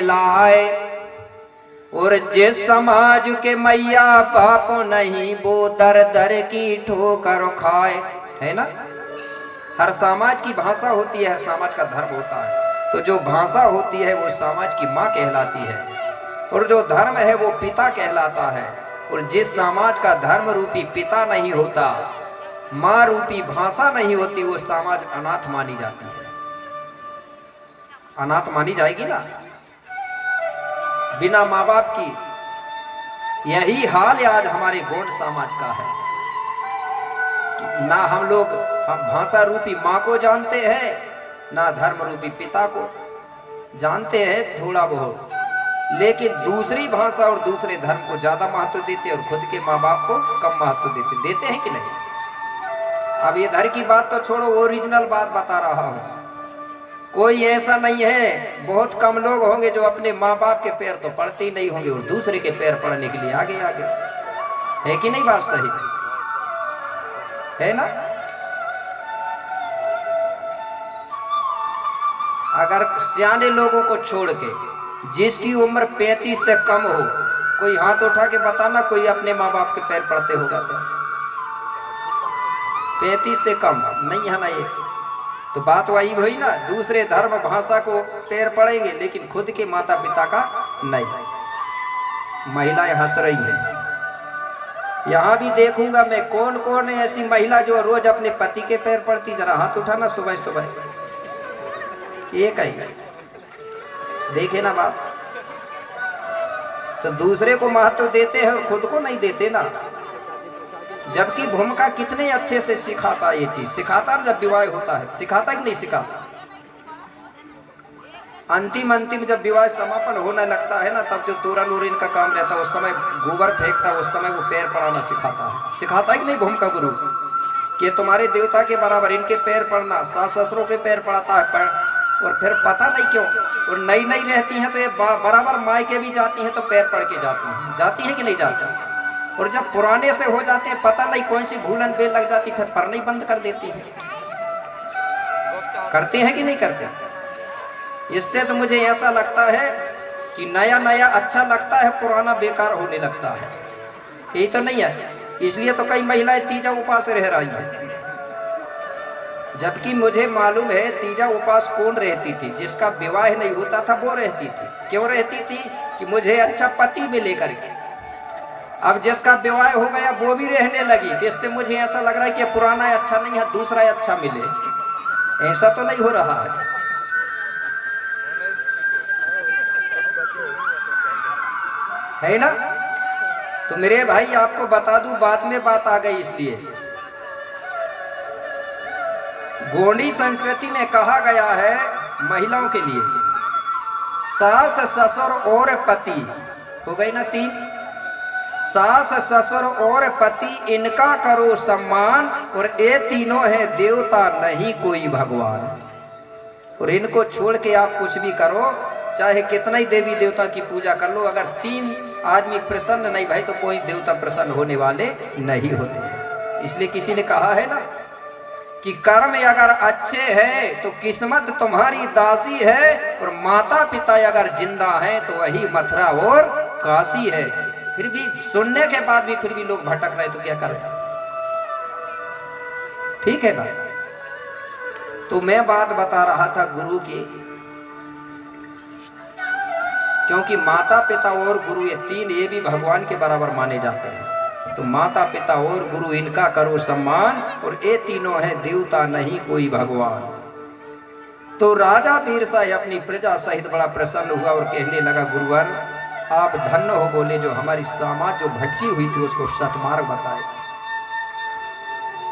लाए और जिस समाज के मैया बाप नहीं वो दर दर की ठोकर खाए। है ना, हर समाज की भाषा होती है, हर समाज का धर्म होता है। तो जो भाषा होती है वो समाज की माँ कहलाती है और जो धर्म है वो पिता कहलाता है। और जिस समाज का धर्म रूपी पिता नहीं होता, माँ रूपी भाषा नहीं होती, वो समाज अनाथ मानी जाती है। अनाथ मानी जाएगी ना, बिना माँ बाप की। यही हाल आज हमारे गौड़ समाज का है कि ना हम भाषा रूपी माँ को जानते हैं, ना धर्म रूपी पिता को जानते हैं थोड़ा बहुत, लेकिन दूसरी भाषा और दूसरे धर्म को ज्यादा महत्व देते और खुद के माँ बाप को कम महत्व देते हैं कि नहीं। अब ये धर की बात तो छोड़ो, ओरिजिनल बात बता रहा हूं। कोई ऐसा नहीं है, बहुत कम लोग होंगे जो अपने माँ बाप के पैर तो पड़ते ही नहीं होंगे और दूसरे के पैर पड़ने के लिए आगे आगे, है कि नहीं? बात सही है ना। अगर सियाने लोगों को छोड़ के जिसकी उम्र 35 से कम हो, कोई हाथ उठा के बताना कोई अपने माँ बाप के पैर पड़ते होगा तो? 35 से कम नहीं है ना ये, तो बात वही हुई ना, दूसरे धर्म भाषा को पैर पड़ेंगे लेकिन खुद के माता पिता का नहीं। महिलाएं हंस रही है, यहां भी देखूंगा मैं कौन कौन है ऐसी महिला जो रोज अपने पति के पैर पड़ती। जरा हाथ उठाना सुबह सुबह, एक ही देखे ना बात। तो दूसरे को महत्व देते हैं और खुद को नहीं देते ना, जबकि भूमिका कितने अच्छे से सिखाता, ये चीज सिखाता जब विवाह होता है, सिखाता कि नहीं सिखाता। अंतिम जब विवाह समापन होने लगता है ना, तब जो तोरण उरण का काम रहता है उस समय गोबर फेंकता है, उस समय वो पैर पड़ाना सिखाता है कि नहीं भूमिका गुरु, कि तुम्हारे देवता के बराबर इनके पैर पड़ना। सास ससुरों के पैर पड़ाता है और फिर पता नहीं क्यों, और नई नई रहती हैं तो ये बराबर मायके भी जाती हैं तो पैर पड़ के जाती है कि नहीं जाती। और जब पुराने से हो जाते हैं, पता नहीं कौन सी भूलन बेल लग जाती, फिर पढ़ना ही बंद कर देती है। करते हैं कि नहीं करते? इससे तो मुझे ऐसा लगता है कि नया नया अच्छा लगता है, पुराना बेकार होने लगता है। यही तो नहीं है, इसलिए तो कई महिलाएं तीजा उपास रह रही है। जबकि मुझे मालूम है तीजा उपास कौन रहती थी, जिसका विवाह नहीं होता था वो रहती थी। क्यों रहती थी? कि मुझे अच्छा पति मिले करके। अब जिसका विवाह हो गया वो भी रहने लगी, जिससे मुझे ऐसा लग रहा है कि पुराना अच्छा नहीं है, दूसरा अच्छा मिले। ऐसा तो नहीं हो रहा है ना। तो मेरे भाई आपको बता दूं, बाद में बात आ गई इसलिए, गोंडी संस्कृति में कहा गया है महिलाओं के लिए, सास ससुर और पति हो गई ना तीन, सास ससुर और पति इनका करो सम्मान, और ये तीनों है देवता नहीं कोई भगवान। और इनको छोड़ के आप कुछ भी करो, चाहे कितना ही देवी देवता की पूजा कर लो, अगर तीन आदमी प्रसन्न नहीं भाई तो कोई देवता प्रसन्न होने वाले नहीं होते। इसलिए किसी ने कहा है ना कि कर्म अगर अच्छे हैं तो किस्मत तुम्हारी दासी है, और माता पिता अगर जिंदा हैं तो वही मथुरा और काशी है। फिर भी सुनने के बाद भी फिर भी लोग भटक रहे, तो क्या करें? ठीक है ना। तो मैं बात बता रहा था गुरु की, क्योंकि माता पिता और गुरु ये तीन, ये भी भगवान के बराबर माने जाते हैं। तो माता पिता और गुरु इनका करो सम्मान, और ये तीनों है देवता नहीं कोई भगवान। तो राजा बीरसा अपनी प्रजा सहित बड़ा प्रसन्न हुआ और कहने लगा, गुरुवर आप धन्य हो, बोले जो हमारी समाज जो भटकी हुई थी उसको सतमार्ग बताए।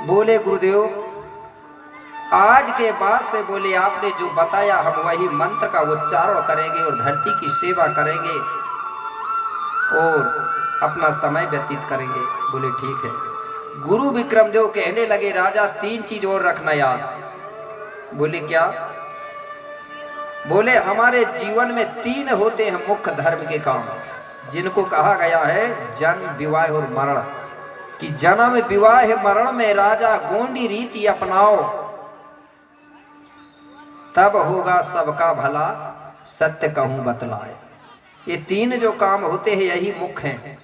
बोले गुरुदेव आज के बाद से, बोले आपने जो बताया हम वही मंत्र का उच्चारण करेंगे और धरती की सेवा करेंगे और अपना समय व्यतीत करेंगे। बोले ठीक है। गुरु विक्रमदेव कहने लगे, राजा तीन चीज और रखना याद। बोले क्या? बोले हमारे जीवन में तीन होते हैं मुख्य धर्म के काम, जिनको कहा गया है जन्म विवाह और मरण। कि जन्म विवाह मरण में राजा गोंडी रीति अपनाओ, तब होगा सबका भला। सत्य कहूं बतलाए। ये तीन जो काम होते हैं यही मुख्य हैं,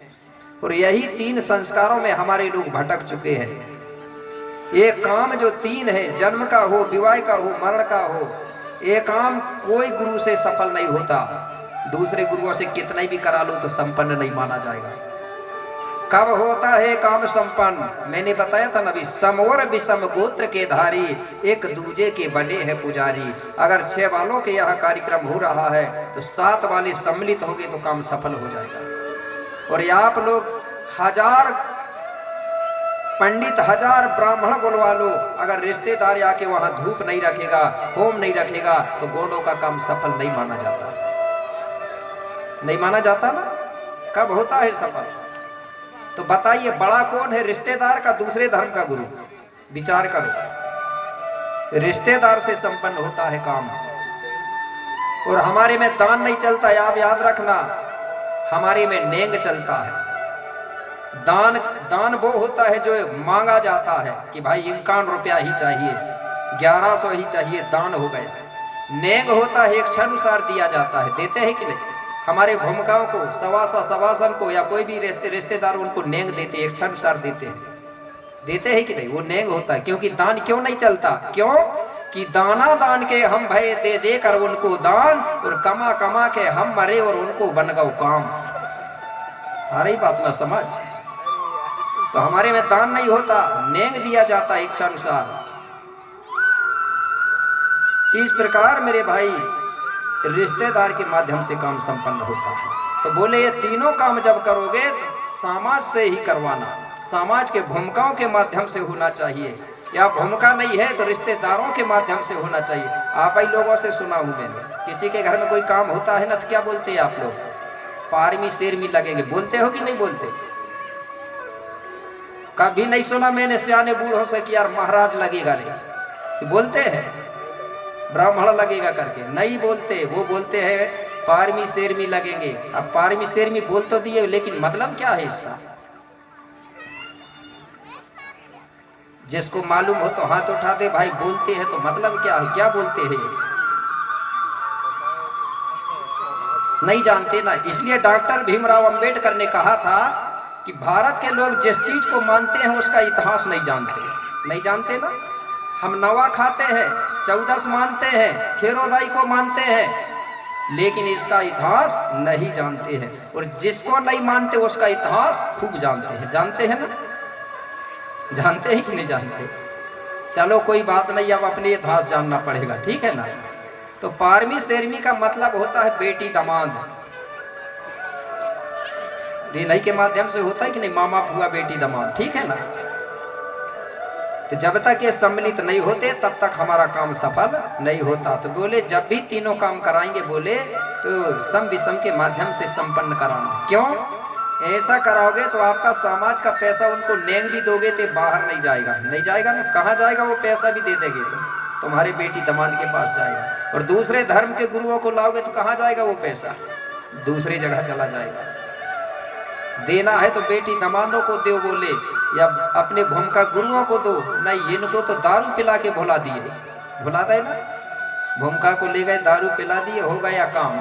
और यही तीन संस्कारों में हमारे लोग भटक चुके हैं। ये काम जो तीन है, जन्म का हो, विवाह का हो, मरण का हो, ये काम कोई गुरु से सफल नहीं होता। दूसरे गुरुओं से कितना भी करा लो तो संपन्न नहीं माना जाएगा। कब होता है काम संपन्न? मैंने बताया था नबी, सम और विषम गोत्र के धारी, एक दूजे के बने हैं पुजारी। अगर 6 वालों के यहाँ कार्यक्रम हो रहा है तो 7 वाले सम्मिलित होंगे तो काम सफल हो जाएगा। और ये आप लोग 1000 पंडित, 1000 ब्राह्मण बुलवा लो, अगर रिश्तेदार आके वहां धूप नहीं रखेगा, होम नहीं रखेगा, तो गोंडों का काम सफल नहीं माना जाता। नहीं माना जाता ना? कब होता है सफल? तो बताइए, बड़ा कौन है, रिश्तेदार का दूसरे धर्म का गुरु? विचार करो, रिश्तेदार से संपन्न होता है काम। और हमारे में दान नहीं चलता है, आप याद रखना, हमारे में नेंग चलता है। दान वो होता है जो मांगा जाता है कि भाई 51 रुपया ही चाहिए, 1100 ही चाहिए, दान हो गए। नेंग होता है, एक अनुसार दिया जाता है। देते हैं कि नहीं? हमारे भूमिकाओं को, सवासन को, या कोई भी रिश्तेदार उनको नेंग देते, एक अनुसार देते हैं कि नहीं? वो नेंग होता है। क्योंकि दान क्यों नहीं चलता? क्यों कि दाना दान के हम भय दे दे कर उनको दान, और कमा कमा के हम मरे और उनको बन गओ काम। आ रही बात ना समझ? तो हमारे में दान नहीं होता, नेंग दिया जाता है इच्छा अनुसार। इस प्रकार मेरे भाई रिश्तेदार के माध्यम से काम संपन्न होता है। तो बोले ये तीनों काम जब करोगे तो समाज से ही करवाना, समाज के भूमिकाओं के माध्यम से होना चाहिए। या भूमिका नहीं है तो रिश्तेदारों के माध्यम से होना चाहिए। आप ही लोगों से सुना हूं मैंने, किसी के घर में कोई काम होता है ना तो क्या बोलते हैं आप लोग? पारमी शेरमी लगेंगे। बोलते हो कि नहीं बोलते? कभी नहीं सुना मैंने सियाने बूढ़ों से कि यार महाराज लगेगा रे। बोलते हैं ब्राह्मण लगेगा करके? नहीं बोलते। वो बोलते हैं पारमी शेरमी लगेंगे। अब पारमी शेरमी बोल तो दिए, लेकिन मतलब क्या है इसका? जिसको मालूम हो तो हाथ उठा दे भाई। बोलते हैं तो मतलब क्या है? क्या बोलते हैं? नहीं जानते ना। इसलिए डॉक्टर भीमराव अंबेडकर ने कहा था कि भारत के लोग जिस चीज को मानते हैं उसका इतिहास नहीं जानते। नहीं जानते ना? हम नवा खाते हैं, 14 मानते हैं, खेरोदाई को मानते हैं, लेकिन इसका इतिहास नहीं जानते हैं। और जिसको नहीं मानते उसका इतिहास खूब जानते हैं। जानते हैं ना? जानते हैं कि नहीं जानते? चलो कोई बात नहीं, अब अपने इतिहास जानना पड़ेगा, ठीक है ना? तो पारमी शेरमी का मतलब होता है बेटी दामाद। रिलाई के माध्यम से होता है कि नहीं? मामा फुआ बेटी दामाद, ठीक है ना? तो जब तक ये सम्मिलित नहीं होते तब तक हमारा काम सफल नहीं होता। तो बोले जब भी तीनों काम कराएंगे, बोले तो सम विषम के माध्यम से संपन्न कराना। क्यों? ऐसा कराओगे तो आपका समाज का पैसा उनको नेंग भी दोगे तो बाहर नहीं जाएगा। नहीं जाएगा ना? कहाँ जाएगा? वो पैसा भी दे देंगे तो तुम्हारे बेटी दामाद के पास जाएगा। और दूसरे धर्म के गुरुओं को लाओगे तो कहाँ जाएगा वो पैसा? दूसरी जगह चला जाएगा। देना है तो बेटी दामादों को दो बोले, या अपने भूमिका गुरुओं को दो। नहीं, इनको तो दारू पिला के भुला दिए। भुला दे ना? भूमिका को ले गए, दारू पिला दिए, हो गया काम,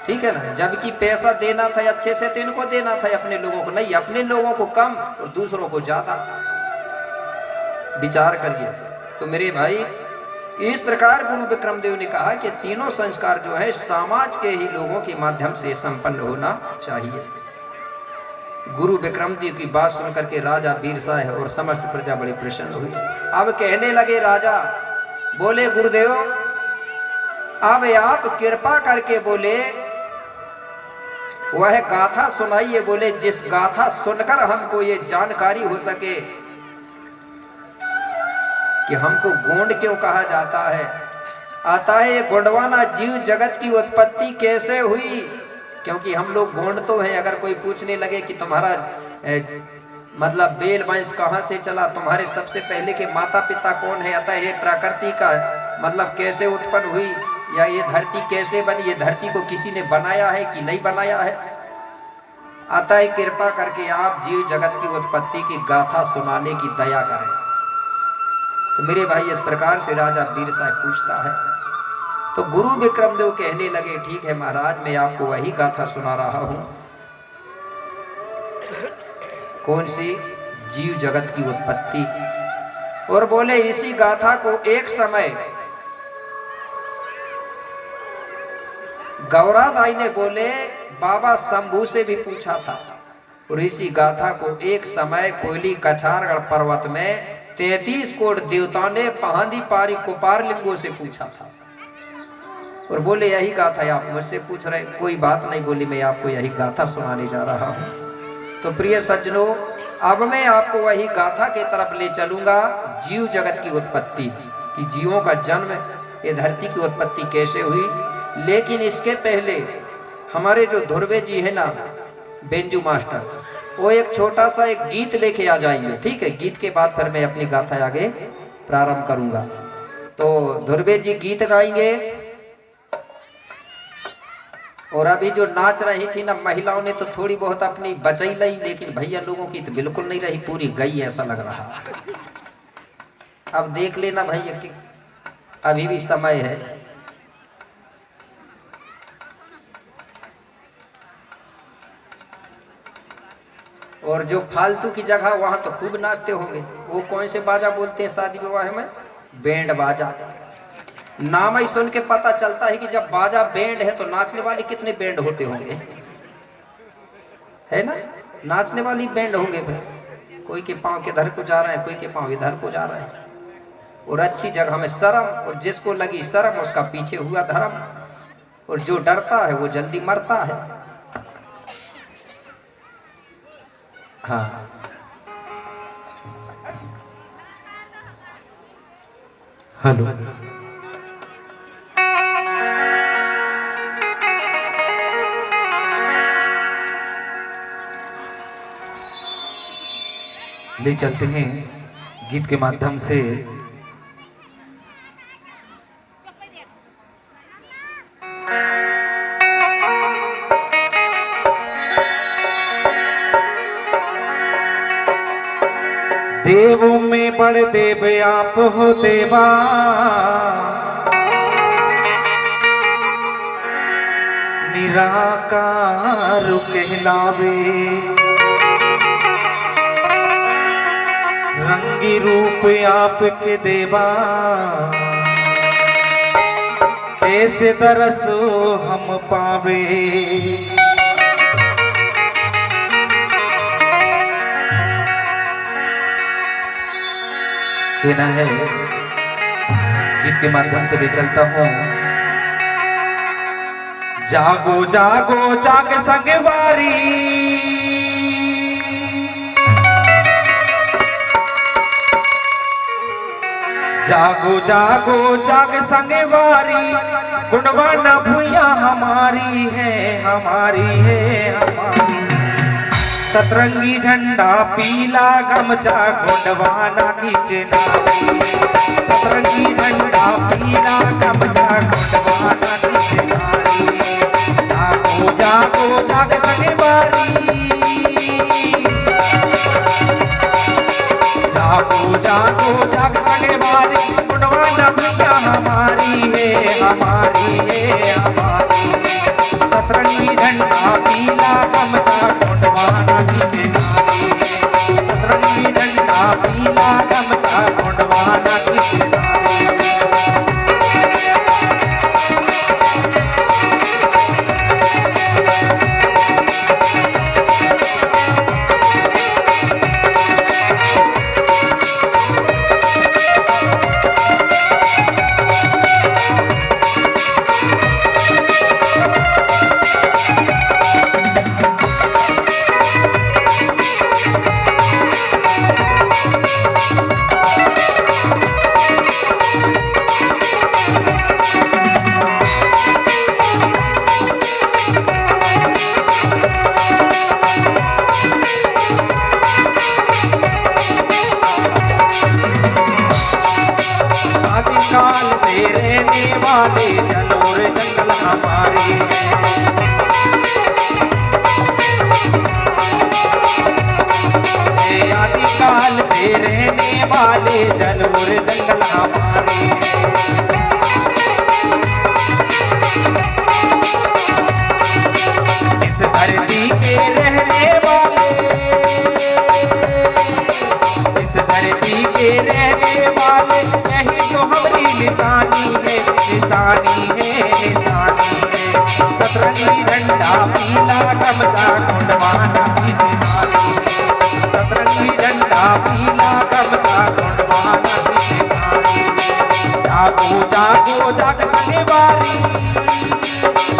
ठीक है ना? जबकि पैसा देना था अच्छे से तो इनको देना था, अपने लोगों को नहीं। अपने लोगों को कम और दूसरों को ज्यादा। विचार करिए। तो मेरे भाई इस प्रकार गुरु विक्रम देव ने कहा कि तीनों संस्कार जो है समाज के ही लोगों के माध्यम से संपन्न होना चाहिए। गुरु विक्रम जी की बात सुनकर के राजा बीरसाह और समस्त प्रजा बड़ी प्रसन्न हुई। अब कहने लगे राजा, बोले गुरुदेव अब आप कृपा करके बोले वह गाथा सुनाइए। बोले जिस गाथा सुनकर हमको ये जानकारी हो सके कि हमको गोंड क्यों कहा जाता है। आता है ये गोंडवाना जीव जगत की उत्पत्ति कैसे हुई, क्योंकि हम लोग गोंड तो हैं। अगर कोई पूछने लगे कि तुम्हारा मतलब बेल वंश कहाँ से चला, तुम्हारे सबसे पहले के माता पिता कौन है, अतः ये प्रकृति का मतलब कैसे उत्पन्न हुई, या ये धरती कैसे बनी, ये धरती को किसी ने बनाया है कि नहीं बनाया है। अतः कृपा करके आप जीव जगत की उत्पत्ति की गाथा सुनाने की दया करें। तो मेरे भाई इस प्रकार से राजा बीरसाह पूछता है। तो गुरु विक्रमदेव कहने लगे, ठीक है महाराज, मैं आपको वही गाथा सुना रहा हूं। कौन सी? जीव जगत की उत्पत्ति। और बोले इसी गाथा को एक समय गौरादाई ने बोले बाबा शंभू से भी पूछा था। और इसी गाथा को एक समय कोयली कछारगढ़ पर्वत में 33 कोट देवताओं ने पहांदी पारी कुपार लिंगों से पूछा था। और बोले यही गाथा आप मुझसे पूछ रहे, कोई बात नहीं, बोली मैं आपको यही गाथा सुनाने जा रहा हूं। तो प्रिय सज्जनों, अब मैं आपको वही गाथा के तरफ ले चलूंगा, जीव जगत की उत्पत्ति, कि जीवों का जन्म, ये धरती की उत्पत्ति कैसे हुई। लेकिन इसके पहले हमारे जो ध्रुवे जी है ना, बेंजू मास्टर, वो एक छोटा सा एक गीत लेके आ जाएंगे, ठीक है। गीत के बाद फिर मैं अपनी गाथा आगे प्रारंभ करूंगा। तो ध्रुवे जी गीत गाएंगे। और अभी जो नाच रही थी ना महिलाओं ने, तो थोड़ी बहुत अपनी बचाई लाई, लेकिन भैया लोगों की तो बिल्कुल नहीं रही, पूरी गई ऐसा लग रहा। अब देख लेना भैया कि अभी भी समय है। और जो फालतू की जगह वहां तो खूब नाचते होंगे। वो कौन से बाजा बोलते हैं शादी विवाह में? बैंड बाजा। नाम ही सुन के पता चलता है कि जब बाजा बैंड है तो नाचने वाले कितने बैंड होते होंगे, है ना। नाचने वाली बैंड होंगे भाई, कोई के पांव के इधर को जा रहे हैं, कोई के पांव इधर को जा रहे हैं। और अच्छी जगह में शर्म, और जिसको लगी शर्म उसका पीछे हुआ धर्म, और जो डरता है वो जल्दी मरता है। हाँ, हेलो, ले चलते हैं गीत के माध्यम से। देवों में बड़े देव आप हो देवा, निराकार कहलावे, रंगी रूप आपके देवा, कैसे दरसो हम पावे। कहना है गीत के माध्यम से ले चलता हूं। जागो जागो जाग संगवारी, जागो जागो जाग संगवारी, गुणवाना भुइया हमारी है, हमारी है, हमारी। सतरंगी झंडा पीला गमछा गुंडवाना की चिनारी, सतरंगी झंडा पीला गमछा गुंडवाना की चिनारी। जागो जागो जाग संगवारी, जागो जागो जाग संगवारी, गुणवाना भैया हमारी है, हमारी है, हमारी। सतरंगी झंडा पीला गमछा गुंडवाना की चिनारी, सतरंगी झंडा पीला गमछा गुंडवाना की चिनारी। काल से रहने वाले जनौर जंगल हमारे हैं, आदिकाल से रहने वाले जनौर जंगल हमारे हैं। धरती के रहने वाले, इस धरती के रहने वाले, यही तो हमारी निशानी है, निशानी है, निशानी है। सतरंगी झंडा पीला गमछा कुंडवाना पीछे धारी है, सतरंगी झंडा पीला गमछा कुंडवाना पीछे धारी है। जागो जागो जाग सनेवारी,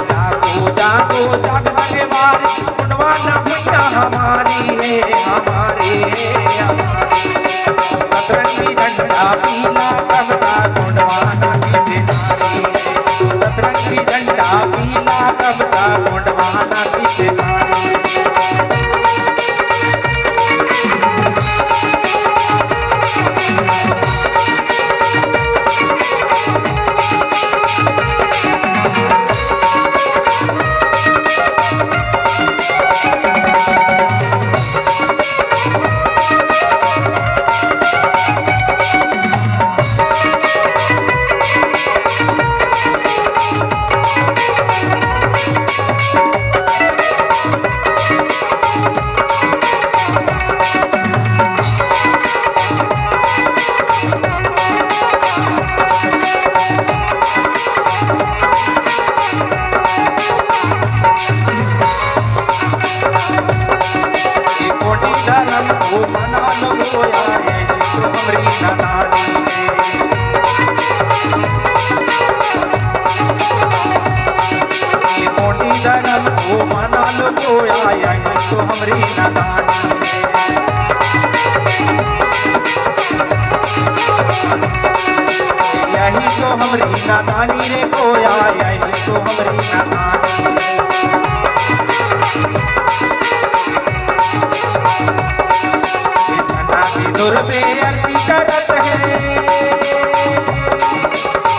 जागो जागो जाग सनेवारी, कुंडवाना भैया हमारी है, हमारी है, हमारी है। सतरंगी झंडा पीला गमछा कुंडवाना पीछे धारी है, सतरंगी झंडा पीला गमछा कुंडवाना पीछे धारी है। यही तो हमरी नादानी रे कोया, यही तो हमरी नादानी रे। झंडा की धुर पे अर्जी करत है,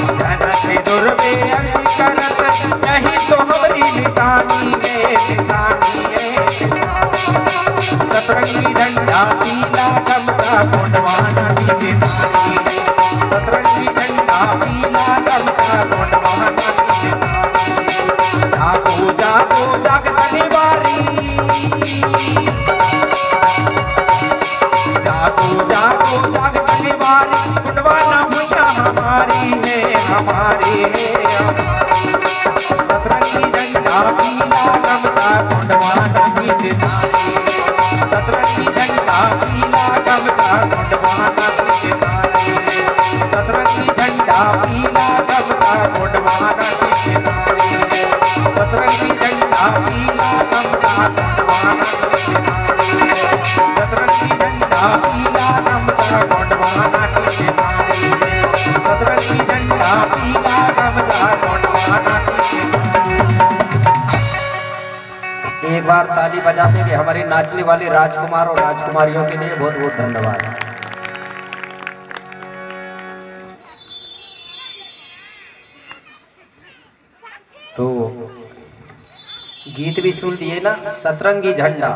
झंडा की धुर पे अर्जी करत, यही तो हमरी निशानी है, निशानी है। सतरंगी झंडा पीला गमछा कुंडवाना पीछे धारी है, सतरंगी झंडा पीला गमछा कुंडवाना पीछे धारी है। जागो जागो जाग सनेवारी, जागो जागो जाग सनेवारी, कुंडवाना भैया हमारी है, हमारी है, हमारी। सतरंगी झंडा पीला गमछा कुंडवाना पीछे धारी है, सतरंगी झंडा पीला गमछा कुंडवाना पीछे धारी है, सतरंगी झंडा पीला गमछा कुंडवाना पीछे धारी है, सतरंगी झंडा पीला गमछा कुंडवाना पीछे धारी है, सतरंगी झंडा पीला गमछा कुंडवाना पीछे धारी है, सतरंगी झंडा पीला गमछा कुंडवाना पीछे धारी है। एक बार ताली बजा देंगे हमारे नाचने वाले राजकुमार और राजकुमारियों के लिए। बहुत बहुत धन्यवाद। तो गीत भी सुन लिए ना। सतरंगी झंडा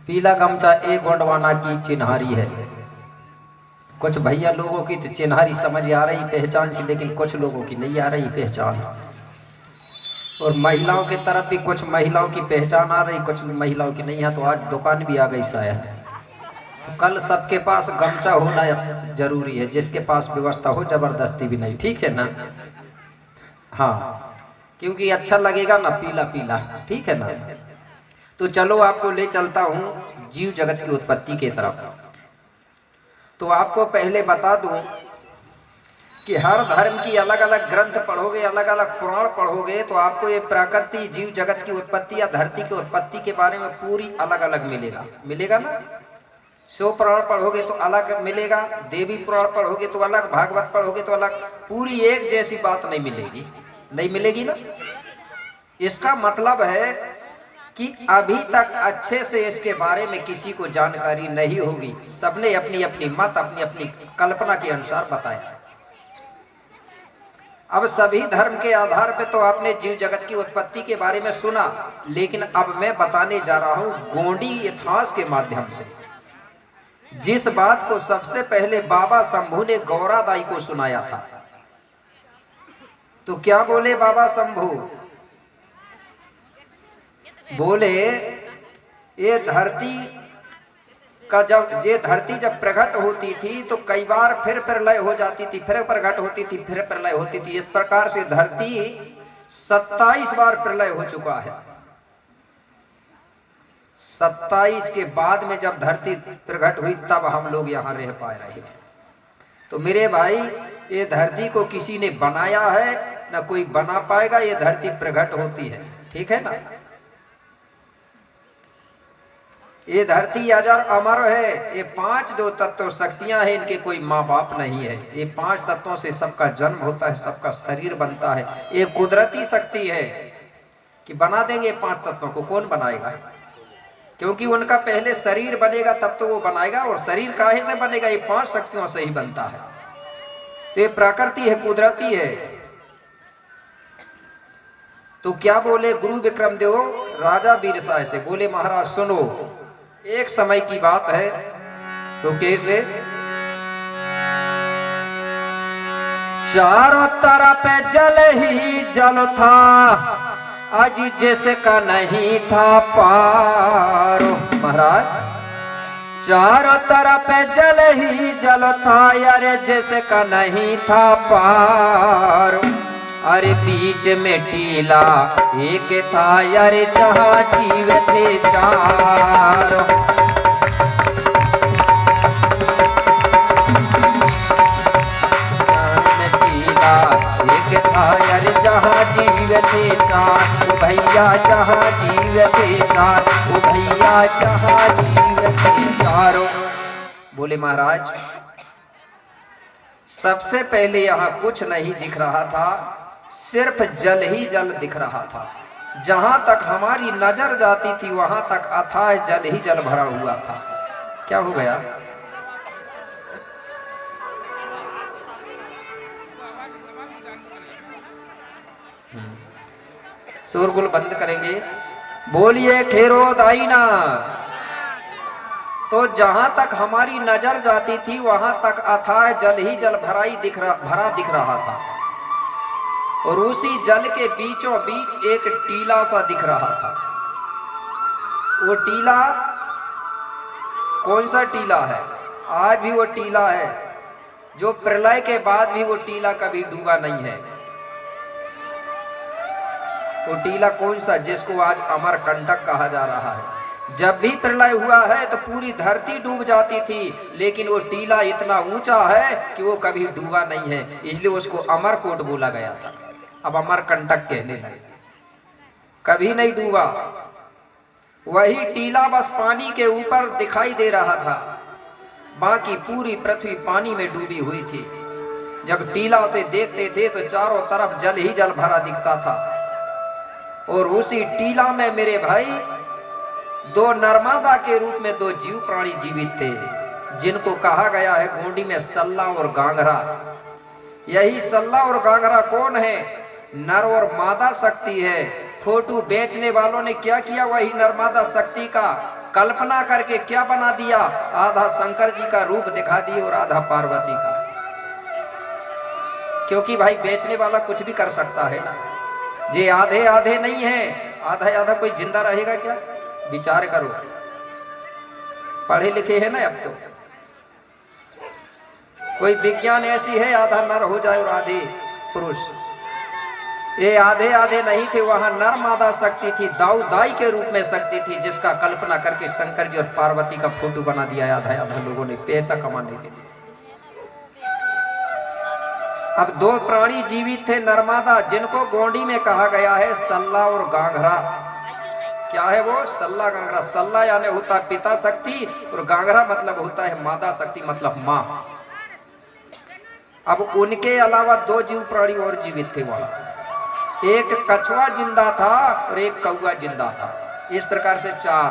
पीला गमछा एक गोंडवाना की चिन्हारी है। कुछ भैया लोगों की तो चिन्हारी समझ आ रही पहचान से, लेकिन कुछ लोगों की नहीं आ रही पहचान। और महिलाओं की तरफ भी कुछ महिलाओं की पहचान आ रही, कुछ महिलाओं की नहीं है। तो आज दुकान भी आ गई शायद। तो कल सबके पास गमछा होना जरूरी है, जिसके पास व्यवस्था हो, जबरदस्ती भी नहीं, ठीक है ना। हाँ, क्योंकि अच्छा लगेगा ना पीला पीला, ठीक है ना। तो चलो आपको ले चलता हूँ जीव जगत की उत्पत्ति की तरफ। तो आपको पहले बता दूं कि हर धर्म की अलग अलग ग्रंथ पढ़ोगे, अलग अलग पुराण पढ़ोगे, तो आपको ये प्रकृति जीव जगत की उत्पत्ति या धरती की उत्पत्ति के बारे में पूरी अलग अलग मिलेगा ना। शिव पुराण पढ़ोगे तो अलग मिलेगा, देवी पुराण पढ़ोगे तो अलग, भागवत पढ़ोगे तो अलग। पूरी एक जैसी बात नहीं मिलेगी ना। इसका मतलब है कि अभी तक अच्छे से इसके बारे में किसी को जानकारी नहीं होगी। सबने अपनी अपनी मत, अपनी अपनी कल्पना के अनुसार बताया। अब सभी धर्म के आधार पे तो आपने जीव जगत की उत्पत्ति के बारे में सुना, लेकिन अब मैं बताने जा रहा हूं गोंडी इतिहास के माध्यम से जिस बात को सबसे पहले बाबा शंभू ने गौरादाई को सुनाया था। तो क्या बोले बाबा शंभू? बोले ये धरती का ये धरती जब प्रकट होती थी तो कई बार फिर प्रलय हो जाती थी, फिर प्रकट होती थी, फिर प्रलय होती थी। इस प्रकार से धरती 27 बार प्रलय हो चुका है। 27 के बाद में जब धरती प्रकट हुई तब हम लोग यहाँ रह पा रहे हैं। तो मेरे भाई ये धरती को किसी ने बनाया है ना कोई बना पाएगा, ये धरती प्रकट होती है, ठीक है ना। ये धरती अजर अमर है। ये 5 जो तत्व शक्तियां हैं, इनके कोई माँ बाप नहीं है। ये 5 तत्वों से सबका जन्म होता है, सबका शरीर बनता है। ये कुदरती शक्ति है कि बना देंगे 5 तत्वों को, कौन बनाएगा? क्योंकि उनका पहले शरीर बनेगा तब तो वो बनाएगा, और शरीर काहे से बनेगा? ये 5 शक्तियों से ही बनता है। तो ये प्रकृति है, कुदरती है। तो क्या बोले गुरु विक्रम देव राजा वीरसाय से? बोले महाराज सुनो, एक समय की बात है। तो कैसे? चारों तरफ जल ही जल था, आज जिसका नहीं था पार। महाराज चारों तरफ जल ही जल था, यार जिसका नहीं था पार। अरे बीच में टीला एक था, यार जहाँ जीव थे 4। टीला एक था, यार जहाँ जीव थे 4। भैया जहाँ जीव थे 4, ओ भैया जहाँ जीव थे 4। बोले महाराज सबसे पहले यहाँ कुछ नहीं दिख रहा था, सिर्फ जल ही जल दिख रहा था। जहां तक हमारी नजर जाती थी वहां तक अथाह जल ही जल भरा हुआ था। क्या हो गया? शोरगुल बंद करेंगे। बोलिए खेरो दाईना। तो जहां तक हमारी नजर जाती थी वहां तक अथाह जल ही जल भरा दिख रहा था, और उसी जल के बीचों बीच एक टीला सा दिख रहा था। वो टीला कौन सा टीला है? आज भी वो टीला है जो प्रलय के बाद भी वो टीला कभी डूबा नहीं है। वो टीला कौन सा? जिसको आज अमरकंटक कहा जा रहा है। जब भी प्रलय हुआ है तो पूरी धरती डूब जाती थी, लेकिन वो टीला इतना ऊंचा है कि वो कभी डूबा नहीं है, इसलिए उसको अमरकोट बोला गया था। अब अमरकंटक कहने लगे। कभी नहीं डूबा, वही टीला बस पानी के ऊपर दिखाई दे रहा था, बाकी पूरी पृथ्वी पानी में डूबी हुई थी। जब टीला से देखते थे तो चारों तरफ जल ही जल भरा दिखता था, और उसी टीला में मेरे भाई 2 नर्मदा के रूप में 2 जीव प्राणी जीवित थे, जिनको कहा गया है गोंडी में सल्ला और गांगरा। यही सल्ला और गांगरा कौन है? नर और मादा शक्ति है। फोटो बेचने वालों ने क्या किया? वही नर्मदा शक्ति का कल्पना करके क्या बना दिया? आधा शंकर जी का रूप दिखा दिए और आधा पार्वती का। क्योंकि भाई बेचने वाला कुछ भी कर सकता है ना। जे आधे आधे नहीं है, आधा आधा कोई जिंदा रहेगा क्या? विचार करो। पढ़े लिखे हैं ना अब तो। कोई विज्ञान ऐसी है आधा नर हो जाए और आधे पुरुष। ये आधे आधे नहीं थे, वहां नर मादा शक्ति थी, दाऊ दाई के रूप में शक्ति थी, जिसका कल्पना करके शंकर जी और पार्वती का फोटो बना दिया आधा आधा लोगों ने पैसा कमाने के लिए। अब 2 प्राणी जीवित थे नर्मदा, जिनको गोंडी में कहा गया है सल्ला और गांगरा। क्या है वो? सल्ला गांगरा। सल्ला यानी होता है पिता शक्ति, और गांगरा मतलब होता है मादा शक्ति, मतलब मां। अब उनके अलावा 2 जीव प्राणी और जीवित थे वहां। एक कछुआ जिंदा था और एक कौवा जिंदा था। इस प्रकार से 4।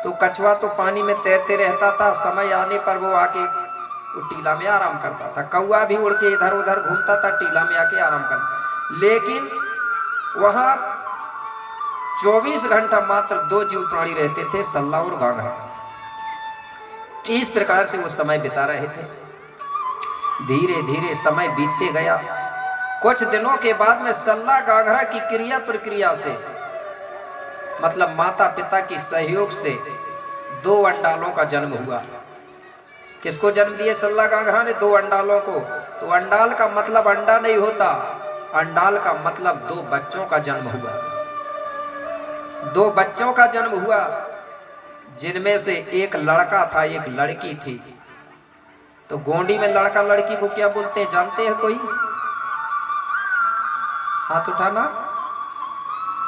तो कछुआ तो पानी में तैरते रहता था, समय आने पर वो आके टीला में आराम करता था। कौवा भी उड़ के इधर उधर घूमता था, टीला में आके आराम करता। लेकिन वहां 24 घंटा मात्र 2 जीव प्राणी रहते थे, सल्ला और गांगरा। इस प्रकार से वो समय बिता रहे थे। धीरे धीरे समय बीतते गया। कुछ दिनों के बाद में सल्ला गांगरा की क्रिया प्रक्रिया से मतलब माता पिता की सहयोग से 2 अंडालों का जन्म हुआ। किसको जन्म दिए सल्ला गांगरा ने? 2 अंडालों को। तो अंडाल का मतलब अंडा नहीं होता, अंडाल का मतलब 2 बच्चों का जन्म हुआ। 2 बच्चों का जन्म हुआ, जिनमें से एक लड़का था, एक लड़की थी। तो गोंडी में लड़का लड़की को क्या बोलते हैं जानते हैं कोई? हाथ उठाना।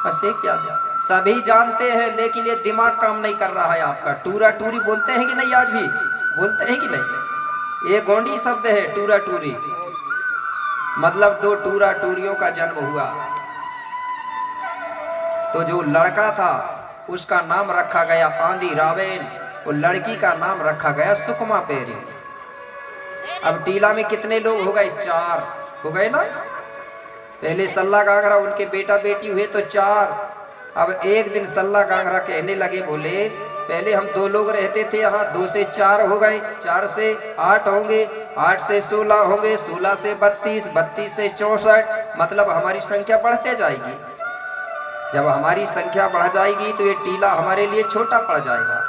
बस एक क्या सभी जानते हैं, लेकिन ये दिमाग काम नहीं कर रहा है आपका। टूरा टूरी बोलते हैं कि नहीं? आज भी बोलते हैं कि नहीं? ये गोंडी शब्द है टूरा टूरी, मतलब 2 टूरा टूरियों का जन्म हुआ। तो जो लड़का था उसका नाम रखा गया आंधी रावेन, और लड़की का नाम रखा गया सुकमा पेरी। अब टीला में कितने लोग हो गए? 4 हो गए ना। पहले सल्ला गांगरा उनके बेटा बेटी हुए तो 4। अब एक दिन सल्ला गांगरा कहने लगे, बोले पहले हम 2 लोग रहते थे यहाँ, 2 से 4 हो गए, 4 से 8 होंगे, 8 से 16 होंगे, 16 से 32, 32 से 64, मतलब हमारी संख्या बढ़ते जाएगी। जब हमारी संख्या बढ़ जाएगी तो ये टीला हमारे लिए छोटा पड़ जाएगा।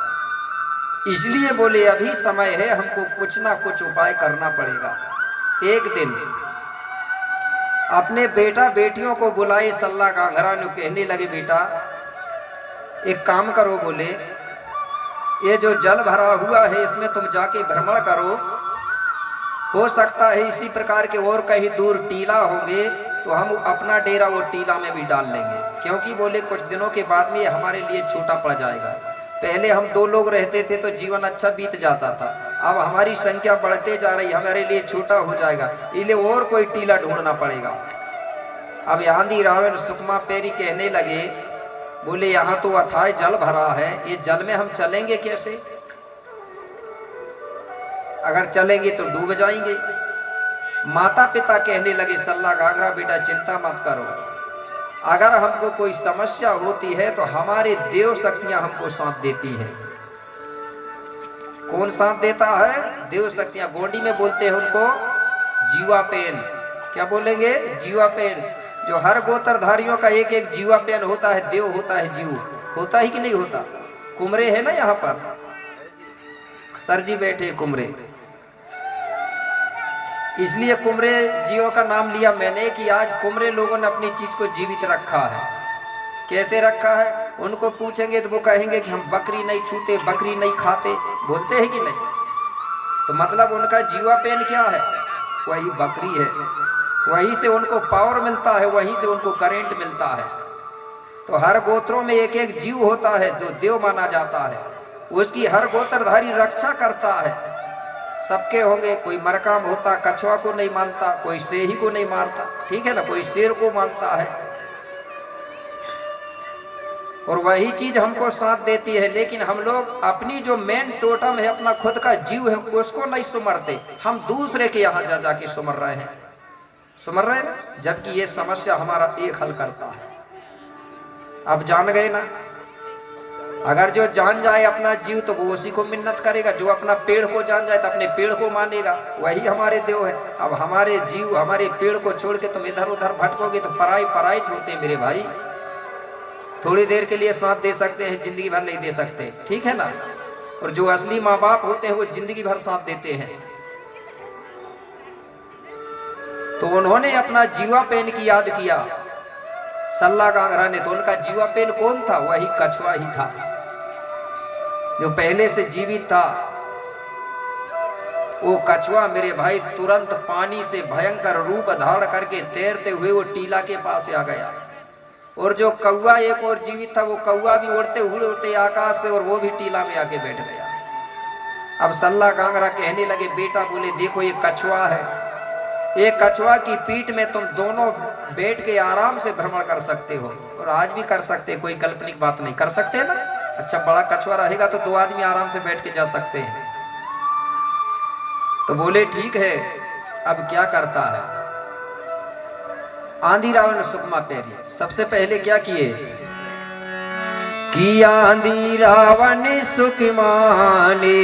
इसलिए बोले अभी समय है, हमको कुछ ना कुछ उपाय करना पड़ेगा। एक दिन अपने बेटा बेटियों को बुलाए सल्ला गांगरा ने, कहने लगे बेटा एक काम करो, बोले ये जो जल भरा हुआ है इसमें तुम जाके भ्रमण करो, हो सकता है इसी प्रकार के और कहीं दूर टीला होंगे तो हम अपना डेरा वो टीला में भी डाल लेंगे, क्योंकि बोले कुछ दिनों के बाद में ये हमारे लिए छोटा पड़ जाएगा। पहले हम 2 लोग रहते थे तो जीवन अच्छा बीत जाता था, अब हमारी संख्या बढ़ते जा रही, हमारे लिए छोटा हो जाएगा, इसलिए और कोई टीला ढूंढना पड़ेगा। अब आंधी रावण सुकमा पेरी कहने लगे, बोले यहाँ तो अथाह जल भरा है, ये जल में हम चलेंगे कैसे? अगर चलेंगे तो डूब जाएंगे। माता पिता कहने लगे सल्ला गांगरा बेटा चिंता मत करो, अगर हमको कोई समस्या होती है तो हमारे देव शक्तियां हमको साथ देती हैं। कौन साथ देता है? देव शक्तियां। गोंडी में बोलते हैं उनको जीवा पेन। क्या बोलेंगे? जीवा पेन। जो हर गोत्रधारियों का एक एक जीवा पेन होता है, देव होता है, जीव होता है कि नहीं होता? कुमरे है ना यहाँ पर, सर जी बैठे कुमरे, इसलिए कुमरे जीवों का नाम लिया मैंने कि आज कुमरे लोगों ने अपनी चीज को जीवित रखा है। कैसे रखा है? उनको पूछेंगे तो वो कहेंगे कि हम बकरी नहीं छूते, बकरी नहीं खाते, बोलते हैं कि नहीं? तो मतलब उनका जीवा पेन क्या है? वही बकरी है, वहीं से उनको पावर मिलता है, वहीं से उनको करेंट मिलता है। तो हर गोत्रों में एक एक जीव होता है जो देव माना जाता है, उसकी हर गोत्रधारी रक्षा करता है। सबके होंगे, कोई मरकाम होता कछुआ को नहीं मानता, कोई सेही को नहीं मारता, ठीक है ना, कोई शेर को मानता है, और वही चीज हमको साथ देती है। लेकिन हम लोग अपनी जो मेन टोटम है, अपना खुद का जीव है, उसको नहीं सुमरते, हम दूसरे के यहाँ जा जाके सुमर रहे हैं, सुमर रहे हैं, जबकि ये समस्या हमारा एक हल करता है। अब जान गए ना, अगर जो जान जाए अपना जीव तो वो उसी को मिन्नत करेगा, जो अपना पेड़ को जान जाए तो अपने पेड़ को मानेगा, वही हमारे देव है। अब हमारे जीव हमारे पेड़ को छोड़ के तुम इधर उधर भटकोगे तो पराई पराई होते हैं मेरे भाई। थोड़ी देर के लिए साथ दे सकते हैं, जिंदगी भर नहीं दे सकते, ठीक है ना। और जो असली माँ बाप होते हैं वो जिंदगी भर साथ देते हैं। तो उन्होंने अपना जीवा पेन की याद किया सल्ला गांगरा ने, तो उनका जीवा पेन कौन था? वही कछुआ ही था, जो पहले से जीवित था। वो कछुआ मेरे भाई तुरंत पानी से भयंकर रूप धारण करके तैरते हुए वो टीला के पास आ गया। और जो कौआ एक और जीवित था, वो कौआ भी उड़ते उड़ते आकाश से, और वो भी टीला में आके बैठ गया। अब सल्ला गांगरा कहने लगे, बेटा बोले देखो ये कछुआ है, एक कछुआ की पीठ में तुम दोनों बैठ के आराम से भ्रमण कर सकते हो, और आज भी कर सकते हैं, कोई काल्पनिक बात नहीं, कर सकते हैं ना। अच्छा बड़ा कछुआ रहेगा तो 2 आदमी आराम से बैठ के जा सकते हैं। तो बोले ठीक है, अब क्या करता है? आंधी रावण सुकमा पेरी सबसे पहले क्या किए कि आंधी रावण सुकमाने,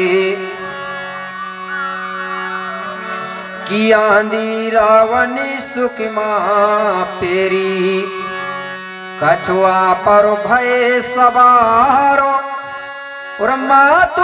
कि आंधी रावण सुकमा पेरी, कछुआ पर भय सवारो और मातु